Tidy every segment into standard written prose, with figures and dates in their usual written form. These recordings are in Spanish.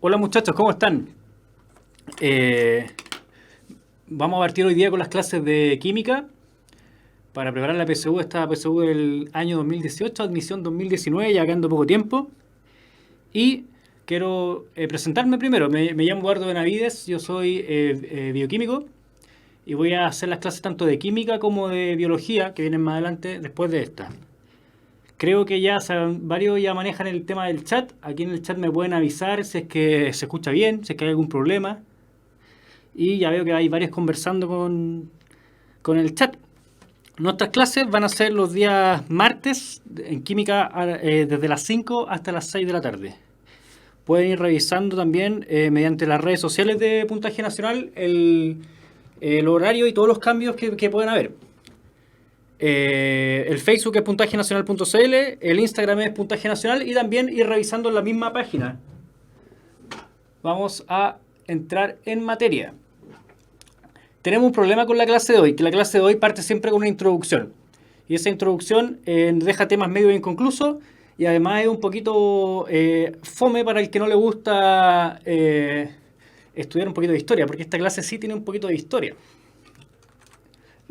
Hola muchachos, ¿cómo están? Eh, Vamos a partir hoy día con las clases de química para preparar la PSU, esta PSU del año 2018, admisión 2019, ya quedando poco tiempo. Y quiero presentarme primero. Me llamo Eduardo Benavides, yo soy bioquímico y voy a hacer las clases tanto de química como de biología que vienen más adelante después de esta. Creo que ya varios ya manejan el tema del chat. Aquí en el chat me pueden avisar si es que se escucha bien, si es que hay algún problema. Y ya veo que hay varios conversando con el chat. Nuestras clases van a ser los días martes en química desde las 5 hasta las 6 de la tarde. Pueden ir revisando también mediante las redes sociales de Puntaje Nacional el horario y todos los cambios que pueden haber. El Facebook es puntajenacional.cl, el Instagram es Puntaje Nacional y también ir revisando en la misma página. Vamos a entrar en materia. Tenemos un problema con la clase de hoy, que la clase de hoy parte siempre con una introducción. Y esa introducción deja temas medio inconclusos y además es un poquito fome para el que no le gusta estudiar un poquito de historia, porque esta clase sí tiene un poquito de historia.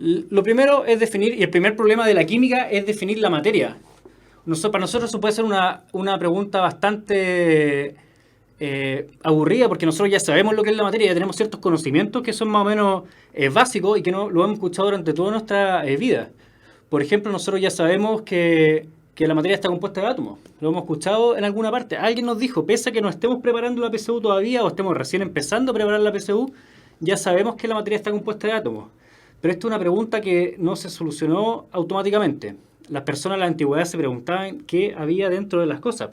Lo primero es definir, y el primer problema de la química es definir la materia. Para nosotros eso puede ser una pregunta bastante aburrida, porque nosotros ya sabemos lo que es la materia, ya tenemos ciertos conocimientos que son más o menos básicos y que no lo hemos escuchado durante toda nuestra vida. Por ejemplo, nosotros ya sabemos que la materia está compuesta de átomos. Lo hemos escuchado en alguna parte. Alguien nos dijo, pese a que no estemos preparando la PSU todavía o estemos recién empezando a preparar la PSU, ya sabemos que la materia está compuesta de átomos. Pero esta es una pregunta que no se solucionó automáticamente. Las personas en la antigüedad se preguntaban qué había dentro de las cosas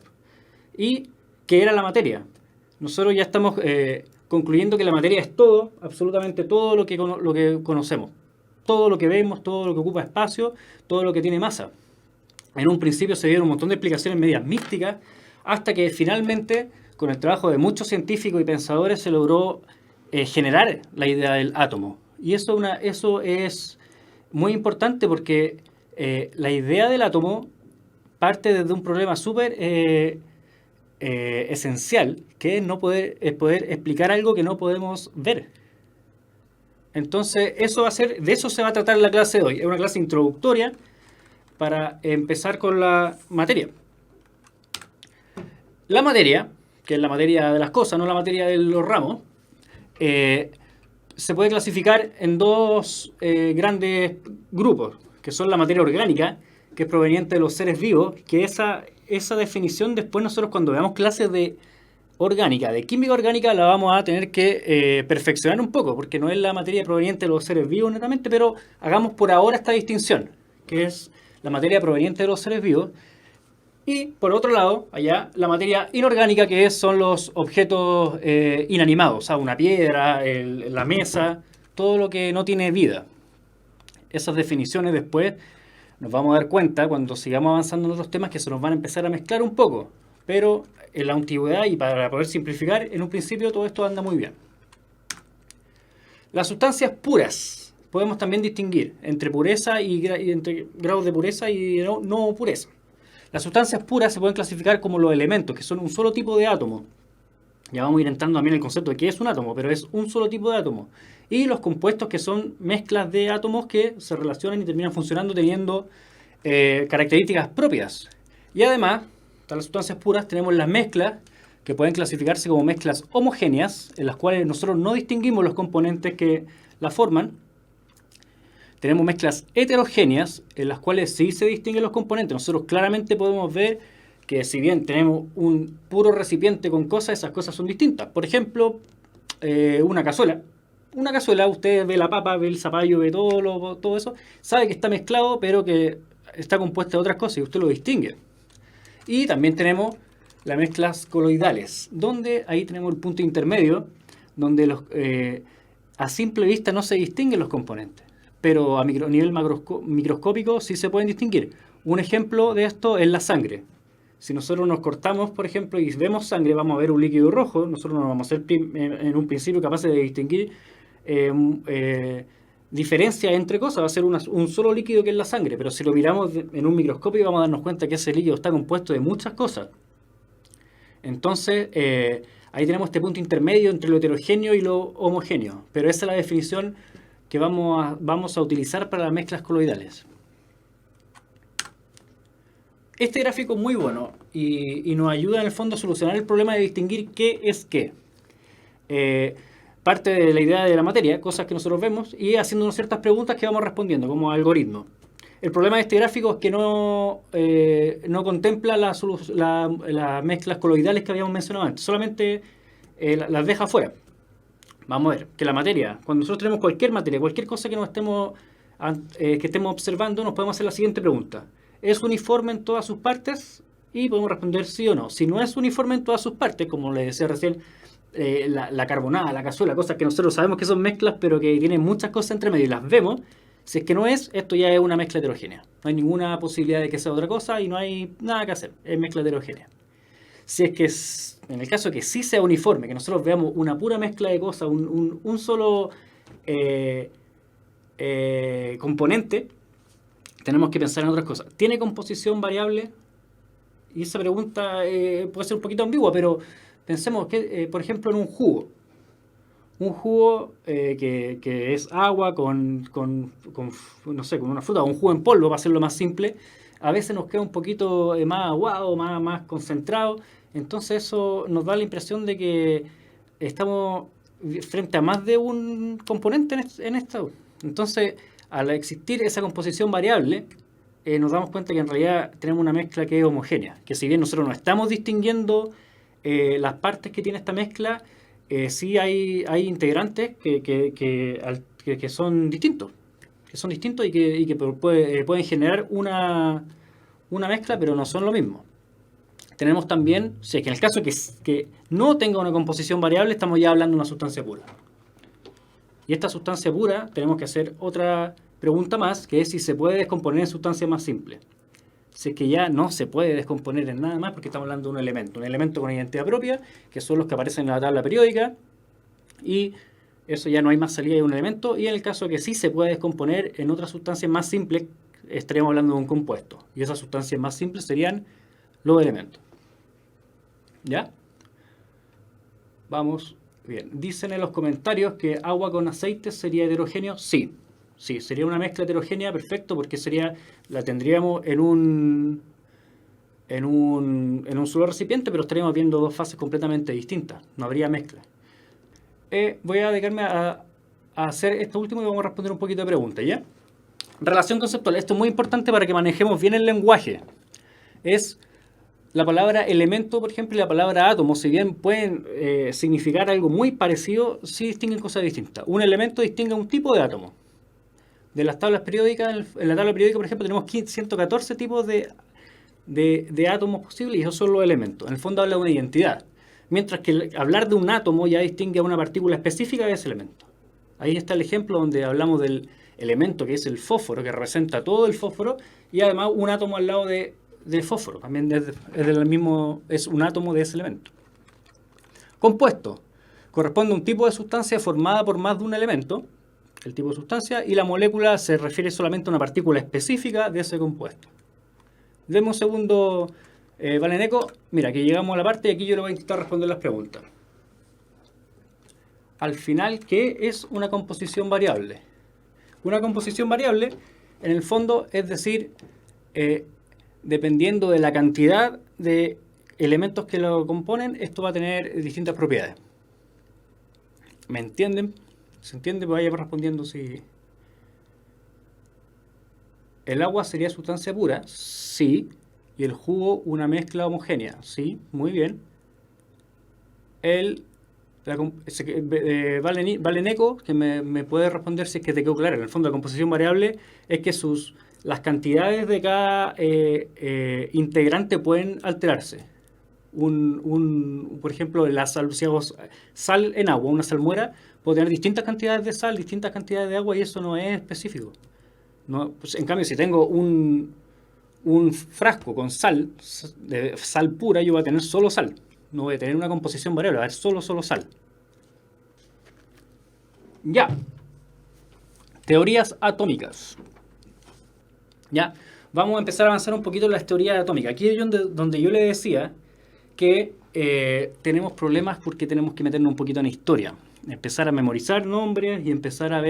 y qué era la materia. Nosotros ya estamos concluyendo que la materia es todo, absolutamente todo lo que conocemos. Todo lo que vemos, todo lo que ocupa espacio, todo lo que tiene masa. En un principio se dieron un montón de explicaciones medias místicas, hasta que finalmente, con el trabajo de muchos científicos y pensadores, se logró generar la idea del átomo. Y eso es muy importante porque la idea del átomo parte desde un problema súper esencial, que es poder explicar algo que no podemos ver. Entonces, de eso se va a tratar la clase de hoy. Es una clase introductoria para empezar con la materia. La materia, que es la materia de las cosas, no la materia de los ramos, se puede clasificar en dos grandes grupos, que son la materia orgánica, que es proveniente de los seres vivos, que esa definición después nosotros cuando veamos clases de orgánica, de química orgánica, la vamos a tener que perfeccionar un poco, porque no es la materia proveniente de los seres vivos netamente, pero hagamos por ahora esta distinción, que es la materia proveniente de los seres vivos, y por otro lado, allá, la materia inorgánica, que son los objetos inanimados, o sea, una piedra, la mesa, todo lo que no tiene vida. Esas definiciones después nos vamos a dar cuenta cuando sigamos avanzando en otros temas que se nos van a empezar a mezclar un poco. Pero en la antigüedad y para poder simplificar, en un principio todo esto anda muy bien. Las sustancias puras. Podemos también distinguir entre pureza y entre grados de pureza y no pureza. Las sustancias puras se pueden clasificar como los elementos, que son un solo tipo de átomo. Ya vamos a ir entrando también el concepto de qué es un átomo, pero es un solo tipo de átomo. Y los compuestos, que son mezclas de átomos que se relacionan y terminan funcionando teniendo características propias. Y además, para las sustancias puras tenemos las mezclas, que pueden clasificarse como mezclas homogéneas, en las cuales nosotros no distinguimos los componentes que la forman. Tenemos mezclas heterogéneas, en las cuales sí se distinguen los componentes. Nosotros claramente podemos ver que si bien tenemos un puro recipiente con cosas, esas cosas son distintas. Por ejemplo, una cazuela. Una cazuela, usted ve la papa, ve el zapallo, ve todo eso, sabe que está mezclado, pero que está compuesta de otras cosas y usted lo distingue. Y también tenemos las mezclas coloidales, donde ahí tenemos el punto intermedio, donde a simple vista no se distinguen los componentes, pero a nivel microscópico sí se pueden distinguir. Un ejemplo de esto es la sangre. Si nosotros nos cortamos, por ejemplo, y vemos sangre, vamos a ver un líquido rojo. Nosotros no vamos a ser en un principio capaces de distinguir diferencia entre cosas. Va a ser un solo líquido que es la sangre, pero si lo miramos en un microscopio vamos a darnos cuenta que ese líquido está compuesto de muchas cosas. Entonces, Ahí tenemos este punto intermedio entre lo heterogéneo y lo homogéneo, pero esa es la definición que vamos a utilizar para las mezclas coloidales. Este gráfico es muy bueno y nos ayuda en el fondo a solucionar el problema de distinguir qué es qué. Parte de la idea de la materia, cosas que nosotros vemos, y haciéndonos ciertas preguntas que vamos respondiendo como algoritmo. El problema de este gráfico es que no contempla las mezclas coloidales que habíamos mencionado antes, solamente las deja fuera. Vamos a ver que la materia, cuando nosotros tenemos cualquier materia, cualquier cosa que estemos observando, nos podemos hacer la siguiente pregunta. ¿Es uniforme en todas sus partes? Y podemos responder sí o no. Si no es uniforme en todas sus partes, como les decía recién, la carbonada, la cazuela, cosas que nosotros sabemos que son mezclas, pero que tienen muchas cosas entre medio y las vemos. Si es que no es, esto ya es una mezcla heterogénea. No hay ninguna posibilidad de que sea otra cosa y no hay nada que hacer. Es mezcla heterogénea. Si es que en el caso de que sí sea uniforme, que nosotros veamos una pura mezcla de cosas, un solo componente, tenemos que pensar en otras cosas. ¿Tiene composición variable? Y esa pregunta puede ser un poquito ambigua, pero pensemos que, por ejemplo, en un jugo. Un jugo que es agua no sé, con una fruta, o un jugo en polvo, para hacerlo más simple, a veces nos queda un poquito más aguado, más concentrado. Entonces eso nos da la impresión de que estamos frente a más de un componente en esto. Entonces, al existir esa composición variable, nos damos cuenta que en realidad tenemos una mezcla que es homogénea. Que si bien nosotros no estamos distinguiendo las partes que tiene esta mezcla, sí hay integrantes que son distintos. Que son distintos y que pueden generar una mezcla, pero no son lo mismo. Tenemos también, si es que en el caso que no tenga una composición variable, estamos ya hablando de una sustancia pura. Y esta sustancia pura, tenemos que hacer otra pregunta más, que es si se puede descomponer en sustancias más simples. Si es que ya no se puede descomponer en nada más, porque estamos hablando de un elemento con identidad propia, que son los que aparecen en la tabla periódica, y eso ya no hay más salida de un elemento, y en el caso que sí se puede descomponer en otras sustancias más simples, estaríamos hablando de un compuesto, y esas sustancias más simples serían los elementos. ¿Ya? Vamos bien. Dicen en los comentarios que agua con aceite sería heterogéneo. Sí, sería una mezcla heterogénea, perfecto, porque la tendríamos en un solo recipiente, pero estaríamos viendo dos fases completamente distintas. No habría mezcla. Voy a dedicarme a hacer esto último y vamos a responder un poquito de preguntas, ¿ya? Relación conceptual. Esto es muy importante para que manejemos bien el lenguaje. Es la palabra elemento, por ejemplo, y la palabra átomo, si bien pueden significar algo muy parecido, sí distinguen cosas distintas. Un elemento distingue un tipo de átomo. De las tablas periódicas, en la tabla periódica, por ejemplo, tenemos 114 tipos de átomos posibles y esos son los elementos. En el fondo habla de una identidad. Mientras que hablar de un átomo ya distingue a una partícula específica de ese elemento. Ahí está el ejemplo donde hablamos del elemento que es el fósforo, que representa todo el fósforo, y además un átomo al lado del fósforo, también es un átomo de ese elemento. Compuesto. Corresponde a un tipo de sustancia formada por más de un elemento, el tipo de sustancia, y la molécula se refiere solamente a una partícula específica de ese compuesto. Deme un segundo, Valeneco. Mira, que llegamos a la parte y aquí yo le voy a intentar responder las preguntas. Al final, ¿qué es una composición variable? Una composición variable, en el fondo, es decir, dependiendo de la cantidad de elementos que lo componen, esto va a tener distintas propiedades. ¿Me entienden? ¿Se entiende? Vaya respondiendo si... ¿El agua sería sustancia pura? Sí. ¿Y el jugo una mezcla homogénea? Sí, muy bien. Valeneco, que me puede responder si es que te quedó claro. En el fondo, la composición variable es que las cantidades de cada integrante pueden alterarse. Por ejemplo, la sal, si hago sal en agua, una salmuera puede tener distintas cantidades de sal, distintas cantidades de agua, y eso no es específico. No, pues, en cambio, si tengo un frasco con sal, de sal pura, yo voy a tener solo sal. No voy a tener una composición variable, va a haber solo sal. Ya. Teorías atómicas. Ya. Vamos a empezar a avanzar un poquito en las teorías atómicas. Aquí es donde yo le decía que tenemos problemas porque tenemos que meternos un poquito en historia. Empezar a memorizar nombres y empezar a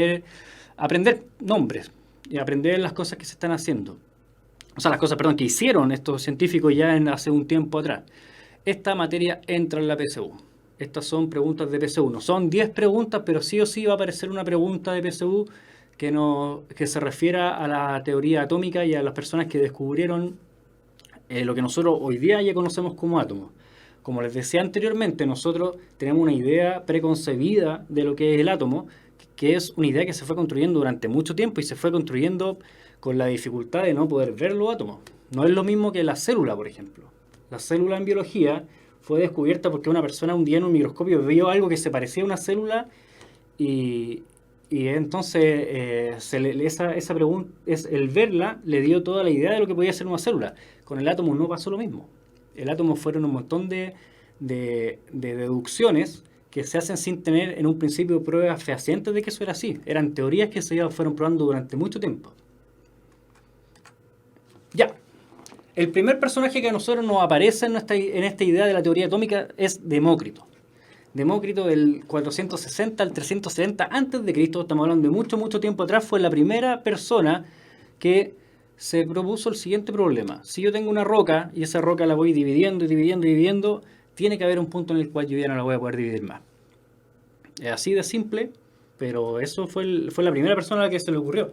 aprender nombres y aprender las cosas que se están haciendo. O sea, las cosas, perdón, que hicieron estos científicos ya hace un tiempo atrás. Esta materia entra en la PSU. Estas son preguntas de PSU. No son 10 preguntas, pero sí o sí va a aparecer una pregunta de PSU que se refiera a la teoría atómica y a las personas que descubrieron lo que nosotros hoy día ya conocemos como átomos. Como les decía anteriormente, nosotros tenemos una idea preconcebida de lo que es el átomo, que es una idea que se fue construyendo durante mucho tiempo y se fue construyendo con la dificultad de no poder ver los átomos. No es lo mismo que la célula, por ejemplo. La célula en biología fue descubierta porque una persona un día en un microscopio vio algo que se parecía a una célula y entonces esa pregunta, el verla le dio toda la idea de lo que podía ser una célula. Con el átomo no pasó lo mismo. El átomo fueron un montón de deducciones que se hacen sin tener en un principio pruebas fehacientes de que eso era así. Eran teorías que se fueron probando durante mucho tiempo. Ya. El primer personaje que a nosotros nos aparece en esta idea de la teoría atómica es Demócrito. Demócrito del 460 al 370 antes de Cristo, estamos hablando de mucho tiempo atrás, fue la primera persona que se propuso el siguiente problema. Si yo tengo una roca y esa roca la voy dividiendo, tiene que haber un punto en el cual yo ya no la voy a poder dividir más. Es así de simple, pero eso fue la primera persona a la que se le ocurrió.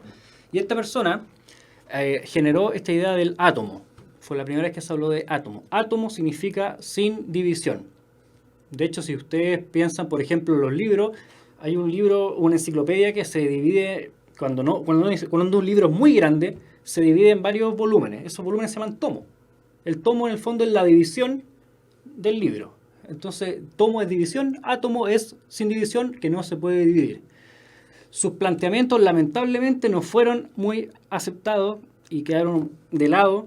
Y esta persona generó esta idea del átomo. Fue la primera vez que se habló de átomo. Átomo significa sin división. De hecho, si ustedes piensan, por ejemplo, en los libros, hay un libro, una enciclopedia que se divide, cuando un libro es muy grande, se divide en varios volúmenes. Esos volúmenes se llaman tomos. El tomo, en el fondo, es la división del libro. Entonces, tomo es división, átomo es sin división, que no se puede dividir. Sus planteamientos, lamentablemente, no fueron muy aceptados y quedaron de lado.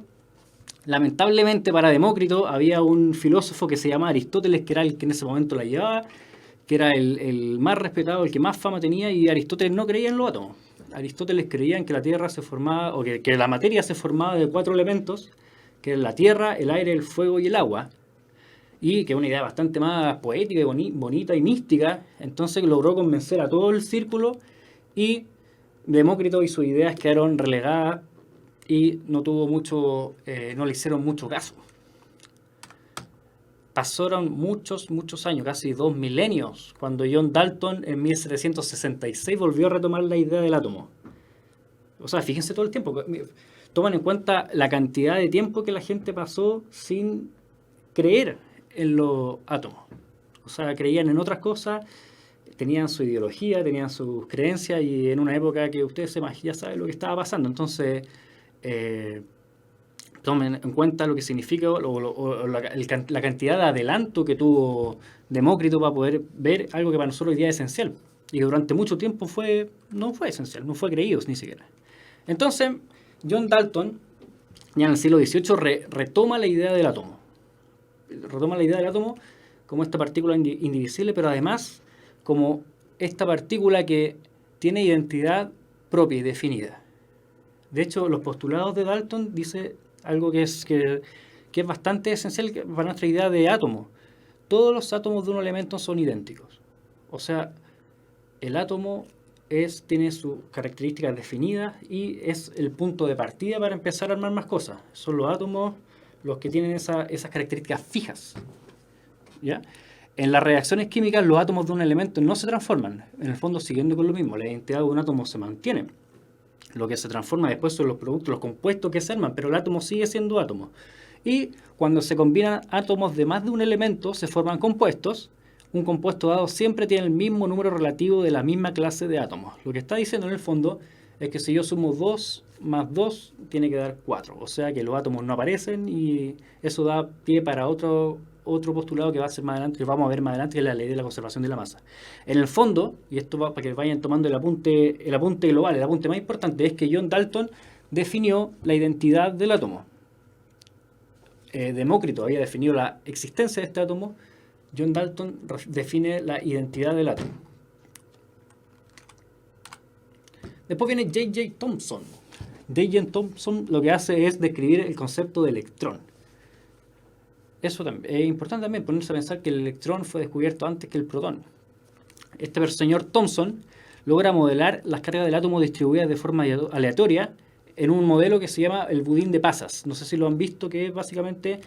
Lamentablemente para Demócrito había un filósofo que se llamaba Aristóteles, que era el que en ese momento la llevaba, que era el más respetado, el que más fama tenía, y Aristóteles no creía en los átomos. Aristóteles creía en que la Tierra se formaba, o que la materia se formaba de 4 elementos, que eran la tierra, el aire, el fuego y el agua, y que es una idea bastante más poética y bonita y mística. Entonces logró convencer a todo el círculo y Demócrito y sus ideas quedaron relegadas y no le hicieron mucho caso. Pasaron muchos años, casi 2 milenios, cuando John Dalton en 1766 volvió a retomar la idea del átomo. O sea, fíjense todo el tiempo. Toman en cuenta la cantidad de tiempo que la gente pasó sin creer en los átomos. O sea, creían en otras cosas, tenían su ideología, tenían sus creencias, y en una época que ustedes ya saben lo que estaba pasando. Entonces, tomen en cuenta lo que significa la cantidad de adelanto que tuvo Demócrito para poder ver algo que para nosotros hoy día es esencial y que durante mucho tiempo no fue esencial, no fue creído ni siquiera. Entonces, John Dalton, ya en el siglo XVIII, retoma la idea del átomo. Retoma la idea del átomo como esta partícula indivisible, pero además como esta partícula que tiene identidad propia y definida. De hecho, los postulados de Dalton dice algo que es bastante esencial para nuestra idea de átomo. Todos los átomos de un elemento son idénticos. O sea, el átomo tiene sus características definidas y es el punto de partida para empezar a armar más cosas. Son los átomos los que tienen esas características fijas. ¿Ya? En las reacciones químicas, los átomos de un elemento no se transforman. En el fondo, siguiendo con lo mismo, la identidad de un átomo se mantiene. Lo que se transforma después son los productos, los compuestos que se arman, pero el átomo sigue siendo átomo. Y cuando se combinan átomos de más de un elemento, se forman compuestos. Un compuesto dado siempre tiene el mismo número relativo de la misma clase de átomos. Lo que está diciendo en el fondo es que si yo sumo 2 más 2, tiene que dar 4. O sea que los átomos no aparecen, y eso da pie para otro postulado que vamos a ver más adelante, que es la ley de la conservación de la masa. En el fondo, y esto va para que vayan tomando el apunte global, el apunte más importante es que John Dalton definió la identidad del átomo. Demócrito había definido la existencia de este átomo. John Dalton define la identidad del átomo. Después viene J.J. Thomson. J.J. Thomson lo que hace es describir el concepto de electrón. Eso también, es importante también ponerse a pensar que el electrón fue descubierto antes que el protón. Este señor Thomson logra modelar las cargas del átomo distribuidas de forma aleatoria en un modelo que se llama el budín de pasas. No sé si lo han visto, que es básicamente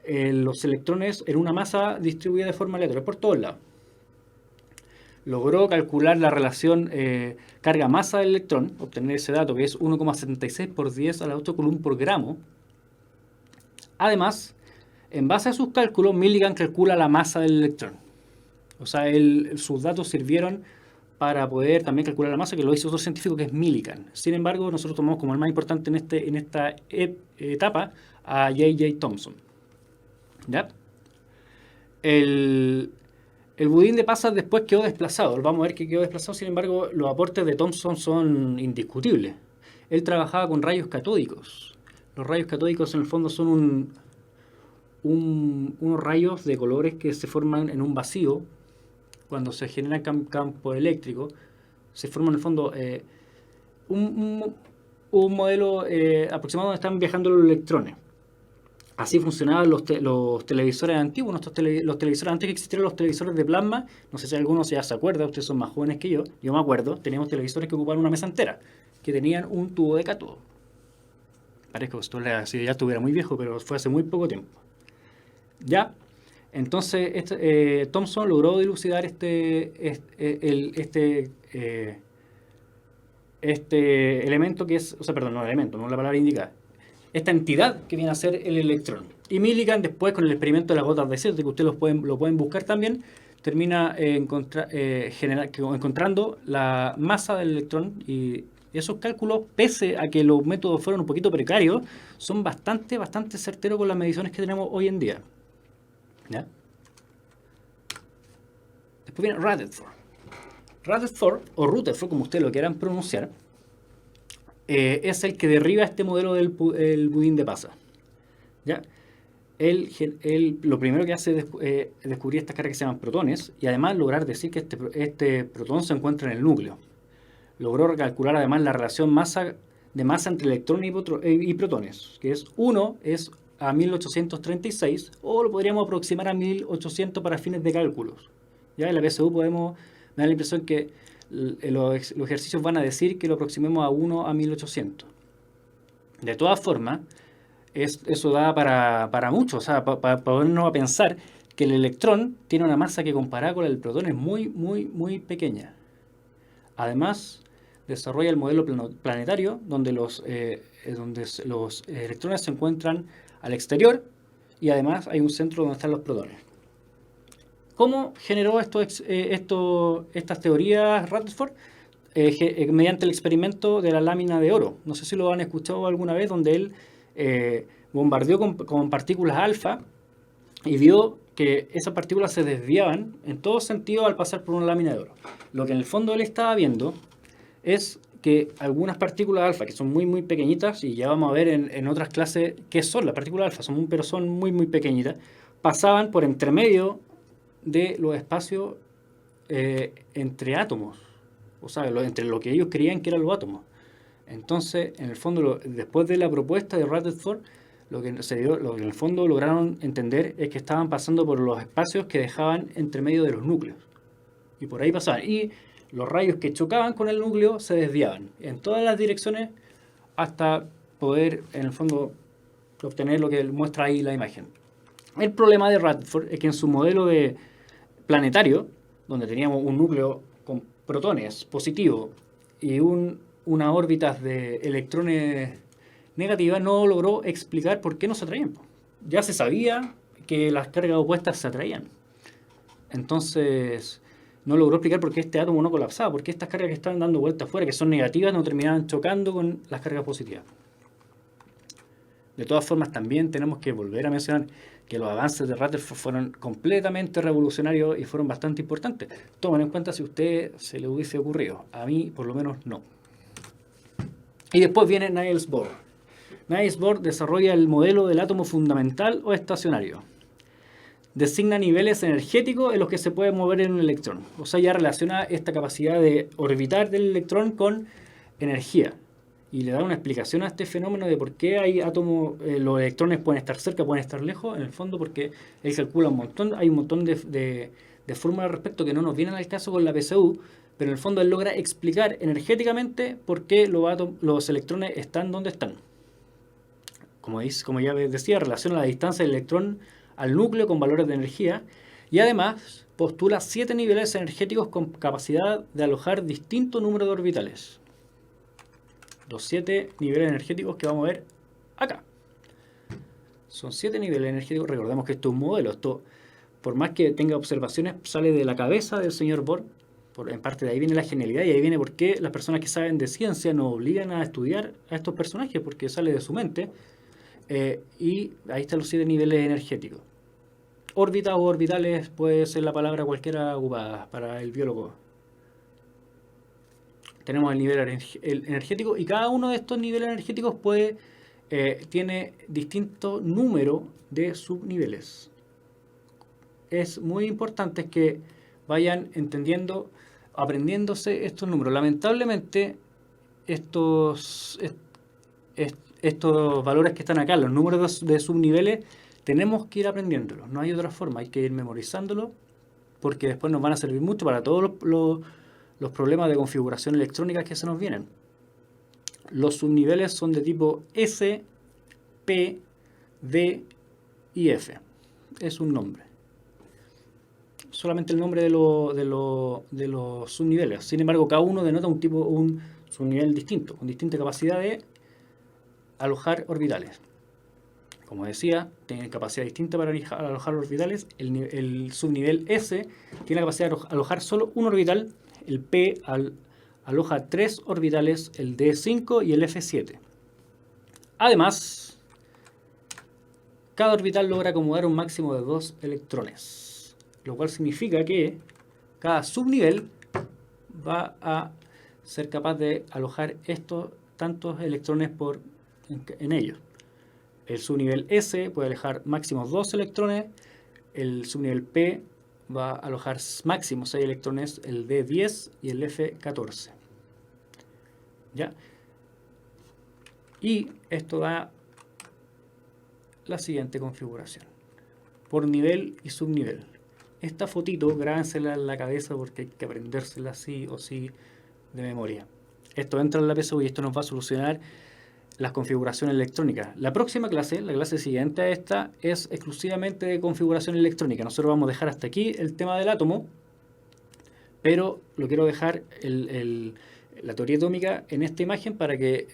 los electrones en una masa distribuida de forma aleatoria por todos lados. Logró calcular la relación carga-masa del electrón, obtener ese dato que es 1,76 por 10 a la 8 coulomb por gramo. Además, en base a sus cálculos, Millikan calcula la masa del electrón. O sea, sus datos sirvieron para poder también calcular la masa, que lo hizo otro científico que es Millikan. Sin embargo, nosotros tomamos como el más importante en esta etapa a J.J. Thomson. ¿Ya? El budín de pasas después quedó desplazado. Vamos a ver que quedó desplazado, sin embargo, los aportes de Thomson son indiscutibles. Él trabajaba con rayos catódicos. Los rayos catódicos en el fondo son unos rayos de colores que se forman en un vacío. Cuando se genera campo eléctrico, se forma en el fondo un modelo aproximado donde están viajando los electrones. Así funcionaban los televisores antiguos, los televisores antes que existieran los televisores de plasma. No sé si algunos ya se acuerda, ustedes son más jóvenes que yo me acuerdo, teníamos televisores que ocupaban una mesa entera, que tenían un tubo de cátodo. Parece que esto ya estuviera muy viejo, pero fue hace muy poco tiempo. Ya, entonces Thomson logró dilucidar este elemento que es, o sea, perdón, no elemento, no la palabra indicada, esta entidad que viene a ser el electrón. Y Millikan después, con el experimento de las gotas de Celsius, que ustedes lo pueden buscar también, termina encontrando la masa del electrón, y esos cálculos, pese a que los métodos fueron un poquito precarios, son bastante certeros con las mediciones que tenemos hoy en día. ¿Ya? Después viene Rutherford. Rutherford, o Rutherford, como ustedes lo quieran pronunciar, es el que derriba este modelo del budín de pasas. ¿Ya? Él lo primero que hace es descubrir estas cargas que se llaman protones, y además lograr decir que este protón se encuentra en el núcleo. Logró calcular además la relación de masa entre electrones y protones, que es 1 es a 1836, o lo podríamos aproximar a 1800 para fines de cálculos. Ya en la PSU me da la impresión que los ejercicios van a decir que lo aproximemos a 1 a 1800. De todas formas, eso da para mucho, o sea, para ponernos a pensar que el electrón tiene una masa que comparada con la del protón es muy pequeña. Además, desarrolla el modelo planetario, donde los electrones se encuentran al exterior, y además hay un centro donde están los protones. ¿Cómo generó estas teorías Rutherford? Mediante el experimento de la lámina de oro. No sé si lo han escuchado alguna vez, donde él bombardeó con partículas alfa y vio que esas partículas se desviaban en todo sentido al pasar por una lámina de oro. Lo que en el fondo él estaba viendo es que algunas partículas alfa, que son muy pequeñitas, y ya vamos a ver en otras clases qué son las partículas alfa, pero son muy pequeñitas, pasaban por entre medio de los espacios entre átomos, o sea, entre lo que ellos creían que eran los átomos. Entonces, en el fondo, después de la propuesta de Rutherford, lo que en el fondo lograron entender es que estaban pasando por los espacios que dejaban entre medio de los núcleos, y por ahí pasaban, y los rayos que chocaban con el núcleo se desviaban en todas las direcciones hasta poder, en el fondo, obtener lo que muestra ahí la imagen. El problema de Rutherford es que en su modelo de planetario, donde teníamos un núcleo con protones positivos y unas órbitas de electrones negativas, no logró explicar por qué no se atraían. Ya se sabía que las cargas opuestas se atraían. Entonces, no logró explicar por qué este átomo no colapsaba, por qué estas cargas que estaban dando vueltas afuera, que son negativas, no terminaban chocando con las cargas positivas. De todas formas, también tenemos que volver a mencionar que los avances de Rutherford fueron completamente revolucionarios y fueron bastante importantes. Tomen en cuenta si a usted se le hubiese ocurrido. A mí, por lo menos, no. Y después viene Niels Bohr. Niels Bohr desarrolla el modelo del átomo fundamental o estacionario. Designa niveles energéticos en los que se puede mover en un electrón. O sea, ya relaciona esta capacidad de orbitar del electrón con energía. y le da una explicación a este fenómeno de por qué hay átomos, los electrones pueden estar cerca, pueden estar lejos, en el fondo porque él calcula un montón, hay un montón de fórmulas al respecto que no nos vienen al caso con la PSU, pero en el fondo él logra explicar energéticamente por qué los electrones están donde están. Como ya decía, relaciona la distancia del electrón al núcleo con valores de energía y además postula 7 niveles energéticos con capacidad de alojar distintos números de orbitales. Los 7 niveles energéticos que vamos a ver acá. Son 7 niveles energéticos. Recordemos que esto es un modelo. Esto, por más que tenga observaciones, sale de la cabeza del señor Bohr. En parte de ahí viene la genialidad y ahí viene por qué las personas que saben de ciencia nos obligan a estudiar a estos personajes, porque sale de su mente. Y ahí están los 7 niveles energéticos. Órbitas o orbitales puede ser la palabra cualquiera ocupada para el biólogo. Tenemos el nivel energético y cada uno de estos niveles energéticos tiene distinto número de subniveles. Es muy importante que vayan entendiendo, aprendiéndose estos números. Lamentablemente, estos valores que están acá, los números de subniveles, tenemos que ir aprendiéndolos. No hay otra forma, hay que ir memorizándolo porque después nos van a servir mucho para todos los problemas de configuración electrónica que se nos vienen. Los subniveles son de tipo S, P, D y F. Es un nombre. Solamente el nombre de los subniveles. Sin embargo, cada uno denota un subnivel distinto, con distinta capacidad de alojar orbitales. Como decía, tiene capacidad distinta para alojar orbitales. El subnivel S tiene la capacidad de alojar solo un orbital. El P aloja 3 orbitales, el D5 y el F7. Además, cada orbital logra acomodar un máximo de 2 electrones, lo cual significa que cada subnivel va a ser capaz de alojar estos tantos electrones en ellos. El subnivel S puede alojar máximo 2 electrones, el subnivel P va a alojar máximo 6 electrones, el D10 y el F14. ¿Ya? Y esto da la siguiente configuración, por nivel y subnivel. Esta fotito, grábensela en la cabeza porque hay que aprendérsela sí o sí de memoria. Esto entra en la PSU y esto nos va a solucionar las configuraciones electrónicas. La próxima clase, la clase siguiente a esta, es exclusivamente de configuración electrónica. Nosotros vamos a dejar hasta aquí el tema del átomo, pero lo quiero dejar la teoría atómica en esta imagen para que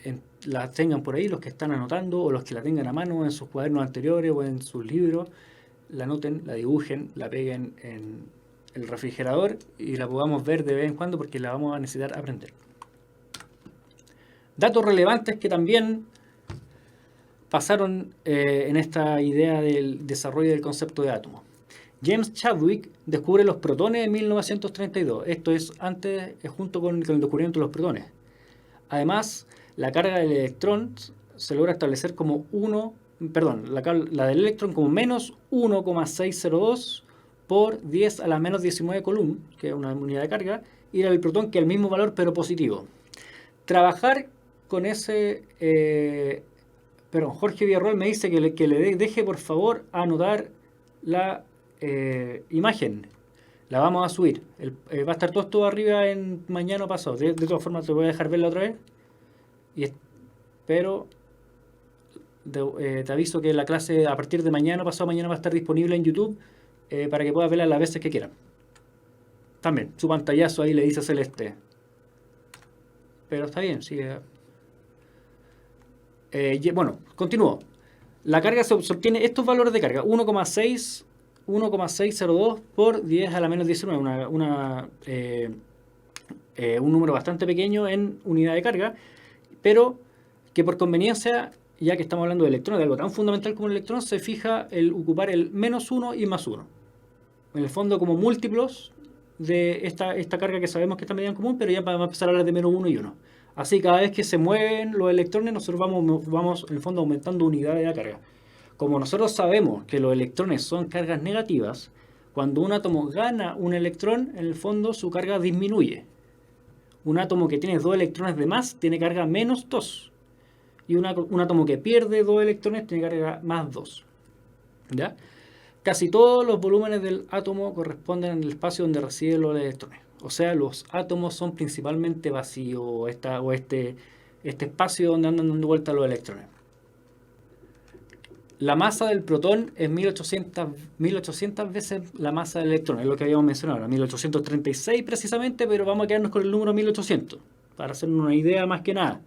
la tengan por ahí los que están anotando o los que la tengan a mano en sus cuadernos anteriores o en sus libros, la anoten, la dibujen, la peguen en el refrigerador y la podamos ver de vez en cuando porque la vamos a necesitar aprender. Datos relevantes que también pasaron en esta idea del desarrollo del concepto de átomo. James Chadwick descubre los protones en 1932. Esto es junto con el descubrimiento de los protones. Además, la carga del electrón se logra establecer como la del electrón como menos 1,602 por 10 a la menos 19 coulomb, que es una unidad de carga, y la del protón, que es el mismo valor pero positivo. Trabajar con ese... Jorge Villarroel me dice que le deje por favor anotar la imagen. La vamos a subir. Va a estar todo esto arriba en mañana o pasado. De todas formas te voy a dejar verla otra vez. Pero te aviso que la clase a partir de mañana o pasado mañana va a estar disponible en YouTube para que puedas verla las veces que quieras. También, su pantallazo ahí le dice Celeste. Pero está bien, sigue. Bueno, continúo. La carga se obtiene estos valores de carga: 1,602 por 10 a la menos 19, un número bastante pequeño en unidad de carga, pero que por conveniencia, ya que estamos hablando de electrones, de algo tan fundamental como el electrón, se fija el ocupar el menos 1 y más 1. En el fondo como múltiplos de esta carga que sabemos que está en medida en común, pero ya vamos a empezar a hablar de menos 1 y 1. Así, cada vez que se mueven los electrones, nosotros vamos en el fondo aumentando unidades de carga. Como nosotros sabemos que los electrones son cargas negativas, cuando un átomo gana un electrón, en el fondo su carga disminuye. Un átomo que tiene 2 electrones de más tiene carga menos 2. Y un átomo que pierde 2 electrones tiene carga más 2. ¿Ya? Casi todos los volúmenes del átomo corresponden al espacio donde reciben los electrones. O sea, los átomos son principalmente vacíos, este espacio donde andan dando vuelta los electrones. La masa del protón es 1800 veces la masa del electrón, es lo que habíamos mencionado ahora, 1836 precisamente, pero vamos a quedarnos con el número 1800, para hacernos una idea más que nada.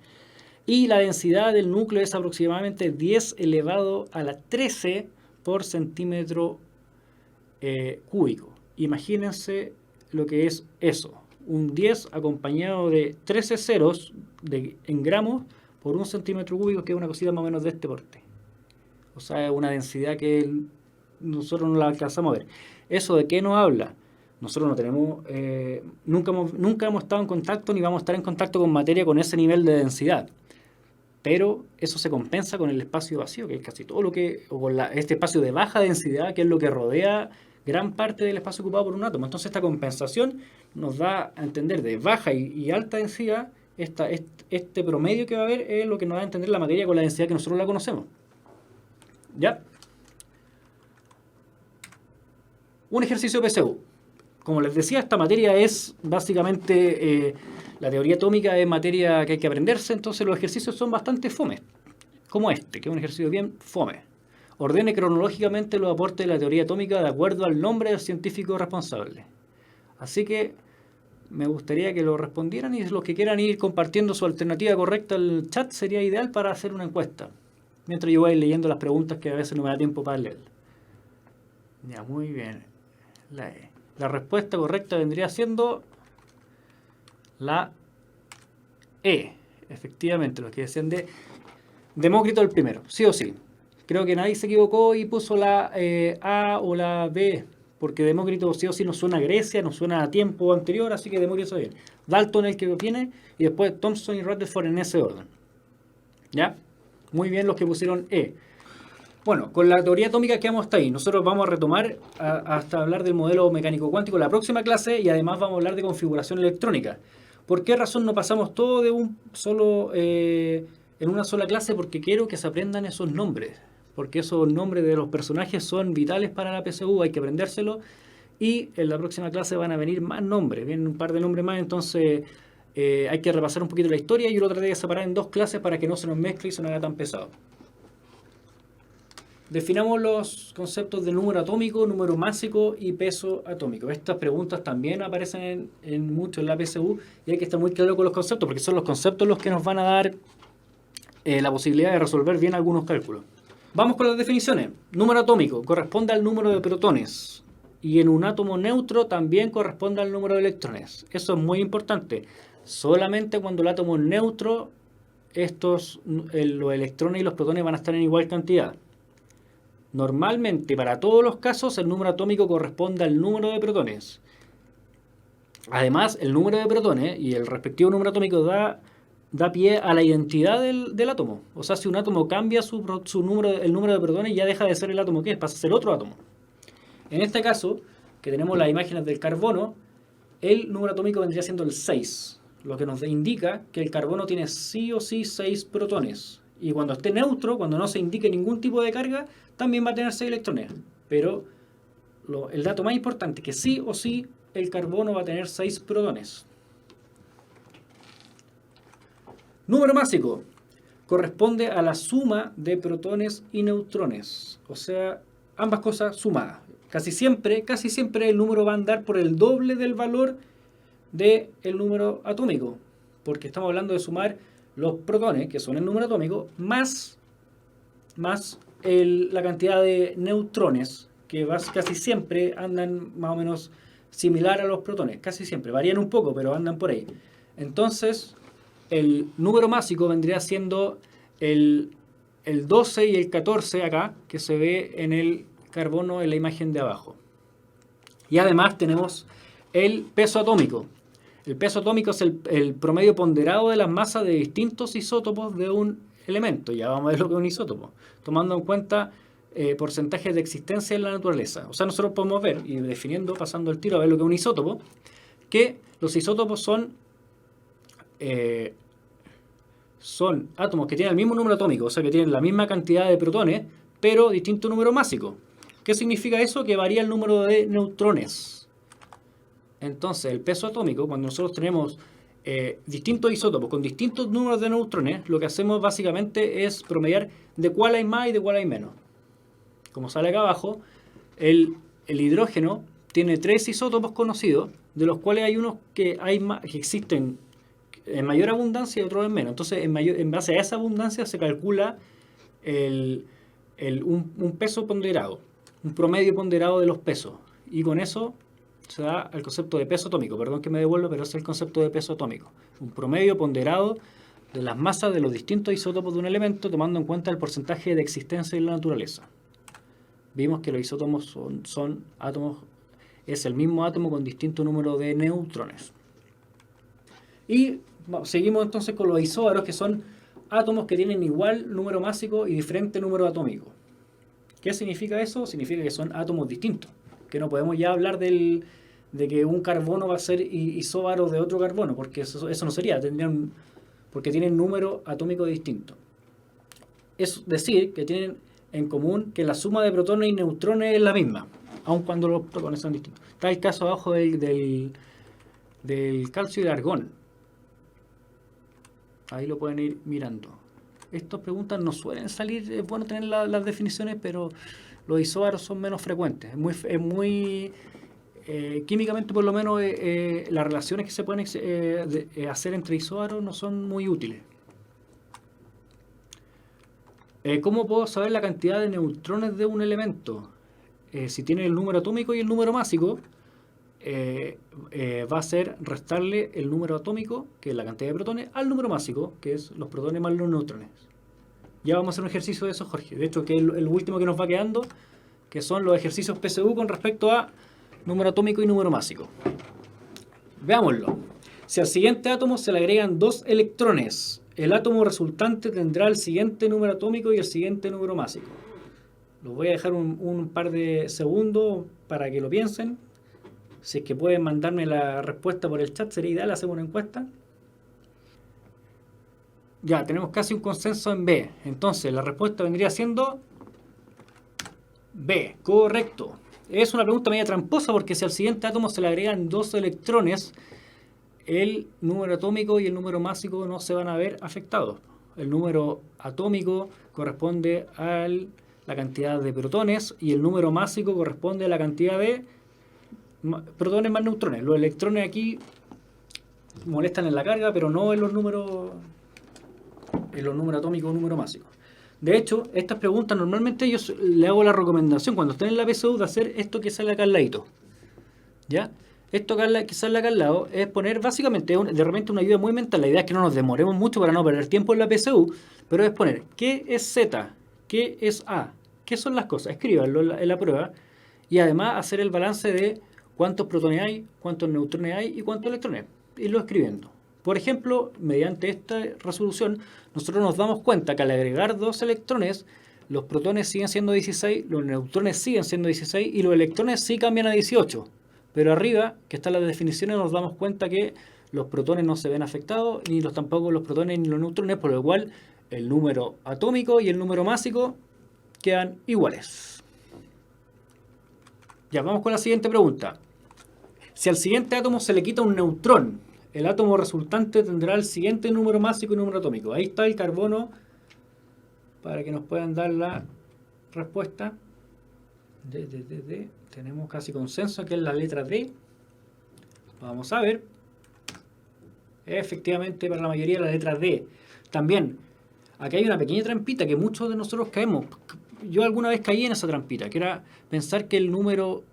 Y la densidad del núcleo es aproximadamente 10 elevado a la 13 por centímetro cúbico. Imagínense lo que es eso, un 10 acompañado de 13 ceros en gramos por un centímetro cúbico, que es una cosita más o menos de este porte. O sea, es una densidad que nosotros no la alcanzamos a ver. ¿Eso de qué nos habla? Nosotros no tenemos, nunca hemos estado en contacto ni vamos a estar en contacto con materia con ese nivel de densidad. Pero eso se compensa con el espacio vacío, que es casi todo lo que, o con este espacio de baja densidad, que es lo que rodea gran parte del espacio ocupado por un átomo. Entonces esta compensación nos da a entender de baja y alta densidad, este promedio que va a haber es lo que nos da a entender la materia con la densidad que nosotros la conocemos. ¿Ya? Un ejercicio PSU. Como les decía, esta materia es básicamente, la teoría atómica es materia que hay que aprenderse, entonces los ejercicios son bastante fome, como este, que es un ejercicio bien fome. Ordene cronológicamente los aportes de la teoría atómica de acuerdo al nombre del científico responsable. Así que me gustaría que lo respondieran, y los que quieran ir compartiendo su alternativa correcta en el chat sería ideal para hacer una encuesta. Mientras yo voy leyendo las preguntas, que a veces no me da tiempo para leer. Ya, muy bien. La respuesta correcta vendría siendo la E. Efectivamente, los que decían de Demócrito el primero, sí o sí. Creo que nadie se equivocó y puso la A o la B, porque Demócrito sí o sí nos suena a Grecia, nos suena a tiempo anterior, así que Demócrito está bien. Dalton el que viene, y después Thomson y Rutherford en ese orden. ¿Ya? Muy bien los que pusieron E. Bueno, con la teoría atómica quedamos hasta ahí. Nosotros vamos a retomar hasta hablar del modelo mecánico cuántico en la próxima clase, y además vamos a hablar de configuración electrónica. ¿Por qué razón no pasamos todo de un solo en una sola clase? Porque quiero que se aprendan esos nombres. Porque esos nombres de los personajes son vitales para la PSU, hay que aprendérselos. Y en la próxima clase van a venir más nombres, vienen un par de nombres más, entonces hay que repasar un poquito la historia, y yo lo traté de separar en 2 clases para que no se nos mezcle y se nos haga tan pesado. Definamos los conceptos de número atómico, número másico y peso atómico. Estas preguntas también aparecen mucho en la PSU, y hay que estar muy claro con los conceptos, porque son los conceptos los que nos van a dar la posibilidad de resolver bien algunos cálculos. Vamos con las definiciones. Número atómico corresponde al número de protones, y en un átomo neutro también corresponde al número de electrones. Eso es muy importante. Solamente cuando el átomo es neutro, los electrones y los protones van a estar en igual cantidad. Normalmente, para todos los casos, el número atómico corresponde al número de protones. Además, el número de protones y el respectivo número atómico da pie a la identidad del átomo. O sea, si un átomo cambia el número de protones, ya deja de ser el átomo que es, pasa a ser otro átomo. En este caso, que tenemos las imágenes del carbono, el número atómico vendría siendo el 6, lo que nos indica que el carbono tiene sí o sí 6 protones. Y cuando esté neutro, cuando no se indique ningún tipo de carga, también va a tener 6 electrones. Pero el dato más importante es que sí o sí el carbono va a tener 6 protones. Número másico corresponde a la suma de protones y neutrones. O sea, ambas cosas sumadas. Casi siempre el número va a andar por el doble del valor del número atómico, porque estamos hablando de sumar los protones, que son el número atómico, más la cantidad de neutrones, que casi siempre andan más o menos similar a los protones. Casi siempre, varían un poco, pero andan por ahí. Entonces, el número másico vendría siendo el 12 y el 14 acá, que se ve en el carbono en la imagen de abajo. Y además tenemos el peso atómico. El peso atómico es el promedio ponderado de las masas de distintos isótopos de un elemento. Ya vamos a ver lo que es un isótopo, tomando en cuenta porcentajes de existencia en la naturaleza. O sea, nosotros podemos ver, y definiendo, pasando el tiro a ver lo que es un isótopo, que los isótopos son son átomos que tienen el mismo número atómico, o sea que tienen la misma cantidad de protones, pero distinto número másico. ¿Qué significa eso? Que varía el número de neutrones. Entonces, el peso atómico, cuando nosotros tenemos distintos isótopos con distintos números de neutrones, lo que hacemos básicamente es promediar de cuál hay más y de cuál hay menos. Como sale acá abajo, el hidrógeno tiene 3 isótopos conocidos, de los cuales hay unos que existen en mayor abundancia y otros en menos. Entonces, en base a esa abundancia se calcula un peso ponderado, un promedio ponderado de los pesos. Y con eso se da el concepto de peso atómico. Perdón que me devuelvo, pero es el concepto de peso atómico. Un promedio ponderado de las masas de los distintos isótopos de un elemento, tomando en cuenta el porcentaje de existencia en la naturaleza. Vimos que los isótopos son átomos, es el mismo átomo con distinto número de neutrones. Y seguimos entonces con los isóbaros, que son átomos que tienen igual número másico y diferente número atómico. ¿Qué significa eso? Significa que son átomos distintos, que no podemos ya hablar de que un carbono va a ser isóbaro de otro carbono, porque eso no sería, porque tienen número atómico distinto. Es decir, que tienen en común que la suma de protones y neutrones es la misma, aun cuando los protones son distintos. Está el caso abajo del calcio y del argón. Ahí lo pueden ir mirando. Estas preguntas no suelen salir, es bueno tener las definiciones, pero los isóbaros son menos frecuentes. Es muy químicamente, por lo menos, las relaciones que se pueden hacer entre isóbaros no son muy útiles. ¿Cómo puedo saber la cantidad de neutrones de un elemento? Si tiene el número atómico y el número másico, va a ser restarle el número atómico, que es la cantidad de protones, al número másico, que es los protones más los neutrones. Ya vamos a hacer un ejercicio de eso, Jorge. De hecho, que es el último que nos va quedando, que son los ejercicios PSU con respecto a número atómico y número másico. Veámoslo. Si al siguiente átomo se le agregan 2 electrones, el átomo resultante tendrá el siguiente número atómico y el siguiente número másico. Los voy a dejar un par de segundos para que lo piensen. Si es que pueden mandarme la respuesta por el chat, sería ideal, hacemos una encuesta. Ya, tenemos casi un consenso en B. Entonces, la respuesta vendría siendo B, correcto. Es una pregunta media tramposa porque si al siguiente átomo se le agregan 2 electrones, el número atómico y el número másico no se van a ver afectados. El número atómico corresponde a la cantidad de protones y el número másico corresponde a la cantidad de protones más neutrones. Los electrones aquí molestan en la carga, pero no en los números atómicos o números máxicos. De hecho, estas preguntas normalmente yo le hago la recomendación cuando estén en la PSU de hacer esto que sale acá al ladito. ¿Ya? Esto que sale acá al lado es poner básicamente de repente una ayuda muy mental. La idea es que no nos demoremos mucho para no perder tiempo en la PSU, pero es poner ¿qué es Z? ¿Qué es A? ¿Qué son las cosas? Escríbanlo en la prueba y además hacer el balance de cuántos protones hay, cuántos neutrones hay y cuántos electrones. Irlo escribiendo. Por ejemplo, mediante esta resolución, nosotros nos damos cuenta que al agregar 2 electrones, los protones siguen siendo 16, los neutrones siguen siendo 16 y los electrones sí cambian a 18. Pero arriba, que están las definiciones, nos damos cuenta que los protones no se ven afectados, ni tampoco los protones ni los neutrones, por lo cual el número atómico y el número másico quedan iguales. Ya, vamos con la siguiente pregunta. Si al siguiente átomo se le quita un neutrón, el átomo resultante tendrá el siguiente número másico y número atómico. Ahí está el carbono para que nos puedan dar la respuesta. Tenemos casi consenso, que es la letra D. Vamos a ver. Efectivamente, para la mayoría la letra D. También, aquí hay una pequeña trampita que muchos de nosotros caemos. Yo alguna vez caí en esa trampita, que era pensar que el número...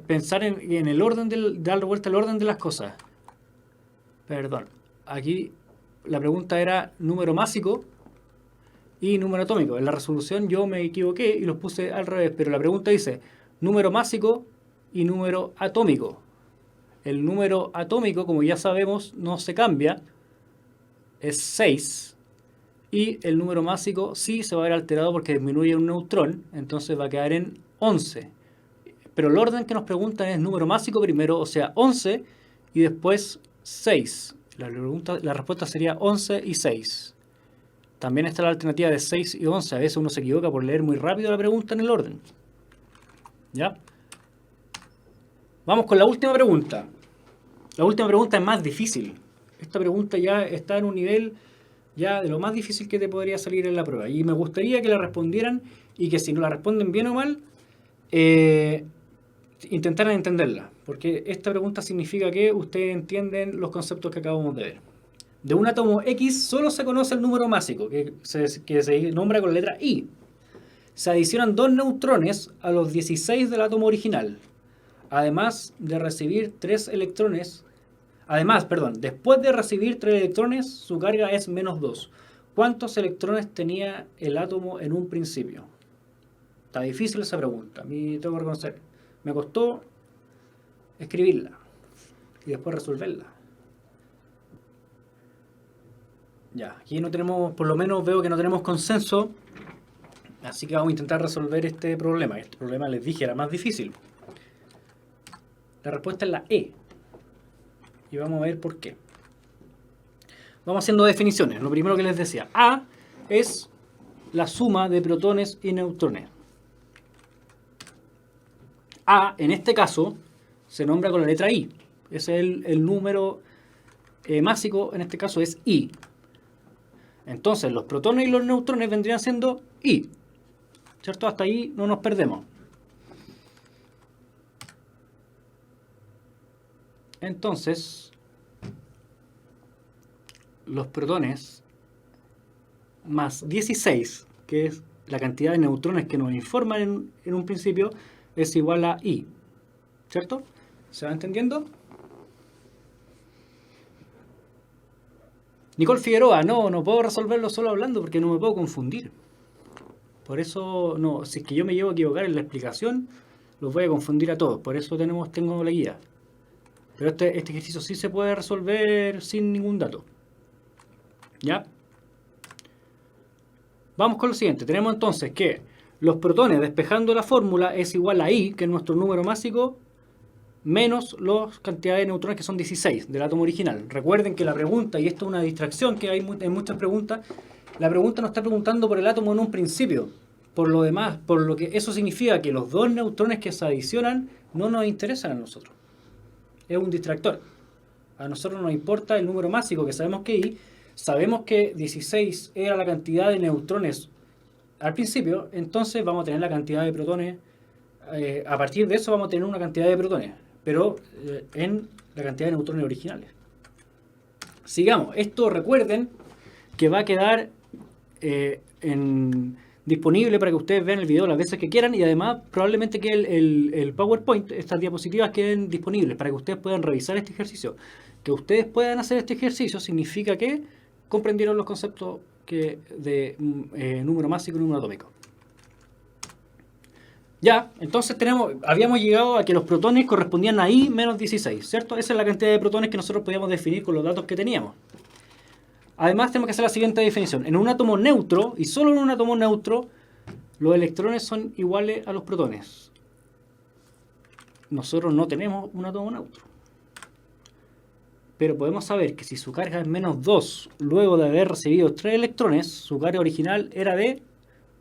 pensar en el orden dar vuelta al orden de las cosas. Perdón. Aquí la pregunta era número másico y número atómico. En la resolución yo me equivoqué y los puse al revés, pero la pregunta dice número másico y número atómico. El número atómico, como ya sabemos, no se cambia, es 6, y el número másico sí se va a ver alterado porque disminuye un neutrón, entonces va a quedar en 11. Pero el orden que nos preguntan es número másico primero, o sea 11, y después 6. La respuesta sería 11 y 6. También está la alternativa de 6 y 11. A veces uno se equivoca por leer muy rápido la pregunta en el orden. ¿Ya? Vamos con la última pregunta. La última pregunta es más difícil. Esta pregunta ya está en un nivel ya de lo más difícil que te podría salir en la prueba. Y me gustaría que la respondieran y que si no la responden bien o mal, intentaran entenderla. Porque esta pregunta significa que ustedes entienden los conceptos que acabamos de ver. De un átomo X solo se conoce el número másico, que se nombra con la letra I. Se adicionan 2 neutrones a los 16 del átomo original. Además de recibir 3 electrones. Después de recibir 3 electrones, su carga es menos 2. ¿Cuántos electrones tenía el átomo en un principio? Está difícil esa pregunta. A mí tengo que reconocer. Me costó escribirla y después resolverla. Ya, aquí no tenemos, por lo menos veo que no tenemos consenso. Así que vamos a intentar resolver este problema. Este problema, les dije, era más difícil. La respuesta es la E. Y vamos a ver por qué. Vamos haciendo definiciones. Lo primero que les decía. A es la suma de protones y neutrones. A, en este caso, se nombra con la letra I. Ese es el número másico, en este caso es I. Entonces, los protones y los neutrones vendrían siendo I. ¿Cierto? Hasta ahí no nos perdemos. Entonces, los protones más 16, que es la cantidad de neutrones que nos informan en un principio, es igual a I. ¿Cierto? ¿Se va entendiendo? Nicole Figueroa, no puedo resolverlo solo hablando porque no me puedo confundir. Por eso, no, si es que yo me llevo a equivocar en la explicación, los voy a confundir a todos. Por eso tengo la guía. Pero este ejercicio sí se puede resolver sin ningún dato. ¿Ya? Vamos con lo siguiente. Tenemos entonces que los protones, despejando la fórmula, es igual a I, que es nuestro número másico, menos las cantidades de neutrones, que son 16, del átomo original. Recuerden que la pregunta, y esto es una distracción que hay en muchas preguntas, la pregunta nos está preguntando por el átomo en un principio. Por lo demás, por lo que eso significa que los 2 neutrones que se adicionan no nos interesan a nosotros. Es un distractor. A nosotros nos importa el número másico, que sabemos que I. Sabemos que 16 era la cantidad de neutrones al principio, entonces vamos a tener la cantidad de protones. A partir de eso vamos a tener una cantidad de protones, pero en la cantidad de neutrones originales. Sigamos. Esto recuerden que va a quedar disponible para que ustedes vean el video las veces que quieran, y además probablemente que el PowerPoint, estas diapositivas queden disponibles para que ustedes puedan revisar este ejercicio. Que ustedes puedan hacer este ejercicio significa que comprendieron los conceptos de número másico y número atómico. Ya, entonces habíamos llegado a que los protones correspondían a I menos 16, ¿cierto? Esa es la cantidad de protones que nosotros podíamos definir con los datos que teníamos. Además tenemos que hacer la siguiente definición. En un átomo neutro, y solo en un átomo neutro, los electrones son iguales a los protones. Nosotros no tenemos un átomo neutro. Pero podemos saber que si su carga es menos 2, luego de haber recibido 3 electrones, su carga original era de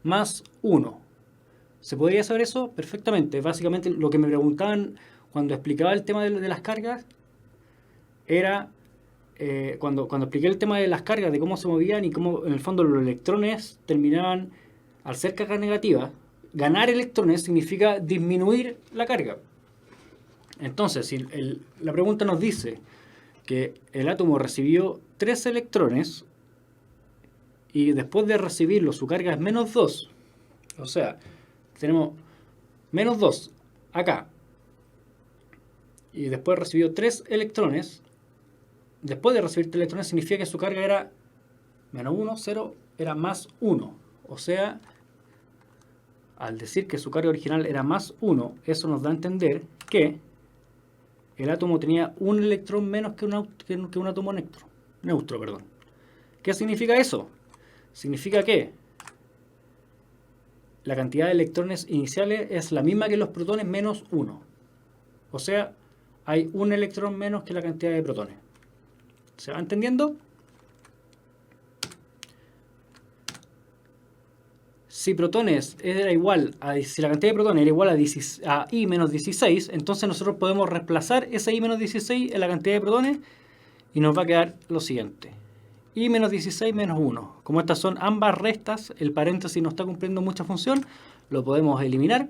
más 1. ¿Se podría saber eso? Perfectamente. Básicamente lo que me preguntaban cuando explicaba el tema de las cargas era... cuando expliqué el tema de las cargas, de cómo se movían y cómo en el fondo los electrones terminaban, al ser carga negativa, ganar electrones significa disminuir la carga. Entonces, si la pregunta nos dice que el átomo recibió 3 electrones y después de recibirlo su carga es menos 2, o sea, tenemos menos 2 acá y después recibió 3 electrones. Después de recibir 3 electrones significa que su carga era menos 1, 0, era más 1. O sea, al decir que su carga original era más 1, eso nos da a entender que el átomo tenía un electrón menos que un átomo neutro. ¿Qué significa eso? Significa que la cantidad de electrones iniciales es la misma que los protones menos 1. O sea, hay un electrón menos que la cantidad de protones. ¿Se va entendiendo? Si protones era igual a, si la cantidad de protones era igual a I menos 16, entonces nosotros podemos reemplazar ese I menos 16 en la cantidad de protones y nos va a quedar lo siguiente. I menos 16 menos 1. Como estas son ambas restas, el paréntesis no está cumpliendo mucha función, lo podemos eliminar.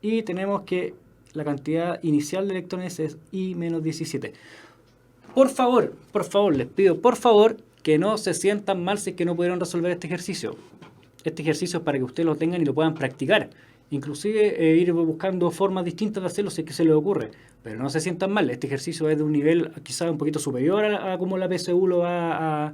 Y tenemos que la cantidad inicial de electrones es I menos 17. Por favor, les pido, por favor, que no se sientan mal si es que no pudieron resolver este ejercicio. Este ejercicio es para que ustedes lo tengan y lo puedan practicar. Inclusive ir buscando formas distintas de hacerlo si es que se les ocurre. Pero no se sientan mal, este ejercicio es de un nivel quizás un poquito superior a como la PSU lo va a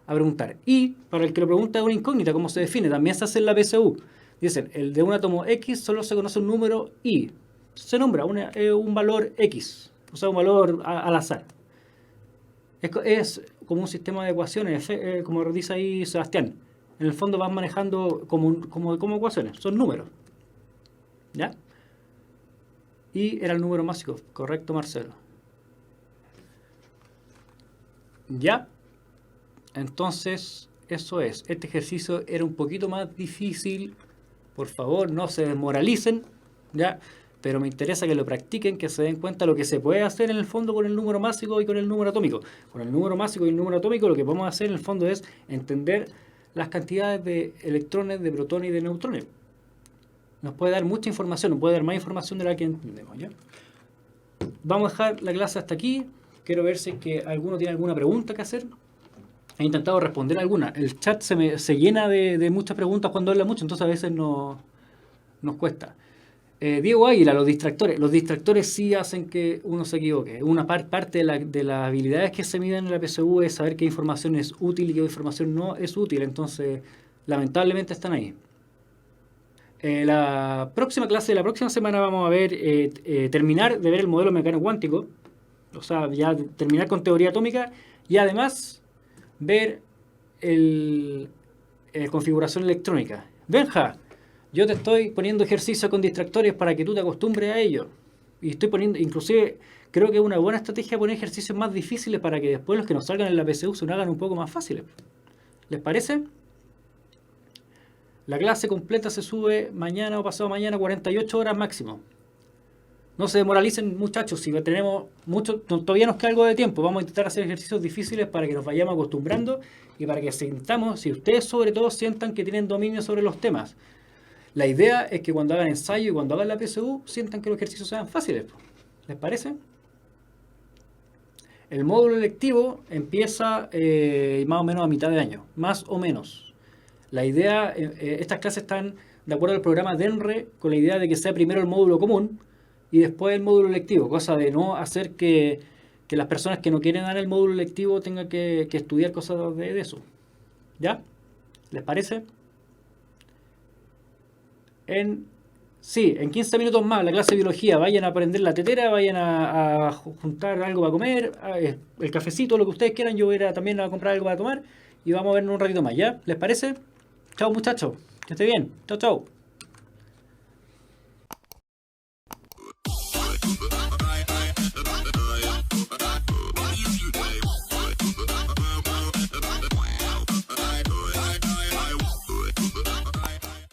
preguntar. Y para el que lo pregunta es una incógnita, ¿cómo se define? También se hace en la PSU. Dicen, el de un átomo X solo se conoce un número Y. Se nombra un valor X, o sea, un valor al azar. Es como un sistema de ecuaciones, como dice ahí Sebastián. En el fondo vas manejando como ecuaciones, son números. ¿Ya? Y era el número mágico, correcto, Marcelo. ¿Ya? Entonces, eso es. Este ejercicio era un poquito más difícil. Por favor, no se desmoralicen, ¿ya? Pero me interesa que lo practiquen, que se den cuenta de lo que se puede hacer en el fondo con el número mágico y con el número atómico. Con el número mágico y el número atómico lo que podemos hacer en el fondo es entender las cantidades de electrones, de protones y de neutrones. Nos puede dar mucha información, nos puede dar más información de la que entendemos, ¿ya? Vamos a dejar la clase hasta aquí. Quiero ver si es que alguno tiene alguna pregunta que hacer. He intentado responder alguna. El chat se llena de muchas preguntas cuando habla mucho, entonces a veces nos cuesta. Diego Águila, los distractores. Los distractores sí hacen que uno se equivoque. Una parte de las habilidades que se miden en la PSU es saber qué información es útil y qué información no es útil. Entonces, lamentablemente están ahí. La próxima clase de la próxima semana vamos a ver terminar de ver el modelo mecánico cuántico. O sea, ya terminar con teoría atómica y además ver configuración electrónica. Benja, yo te estoy poniendo ejercicios con distractores para que tú te acostumbres a ello. Y estoy poniendo, inclusive, creo que es una buena estrategia poner ejercicios más difíciles para que después los que nos salgan en la PSU se nos hagan un poco más fáciles. ¿Les parece? La clase completa se sube mañana o pasado mañana, 48 horas máximo. No se desmoralicen, muchachos, si tenemos mucho, todavía nos queda algo de tiempo. Vamos a intentar hacer ejercicios difíciles para que nos vayamos acostumbrando y para que sintamos, si ustedes sobre todo sientan que tienen dominio sobre los temas. La idea es que cuando hagan ensayo y cuando hagan la PSU, sientan que los ejercicios sean fáciles. ¿Les parece? El módulo electivo empieza más o menos a mitad de año, más o menos. La idea, estas clases están de acuerdo al programa DENRE, con la idea de que sea primero el módulo común y después el módulo electivo, cosa de no hacer que las personas que no quieren dar el módulo electivo tengan que estudiar cosas de eso. ¿Ya? ¿Les parece? En 15 minutos más la clase de biología. Vayan a aprender la tetera, vayan a juntar algo para comer, el cafecito, lo que ustedes quieran. Yo voy a ir también a comprar algo para tomar y vamos a vernos un ratito más, ¿ya? ¿Les parece? Chao, muchachos, que esté bien. Chao, chao.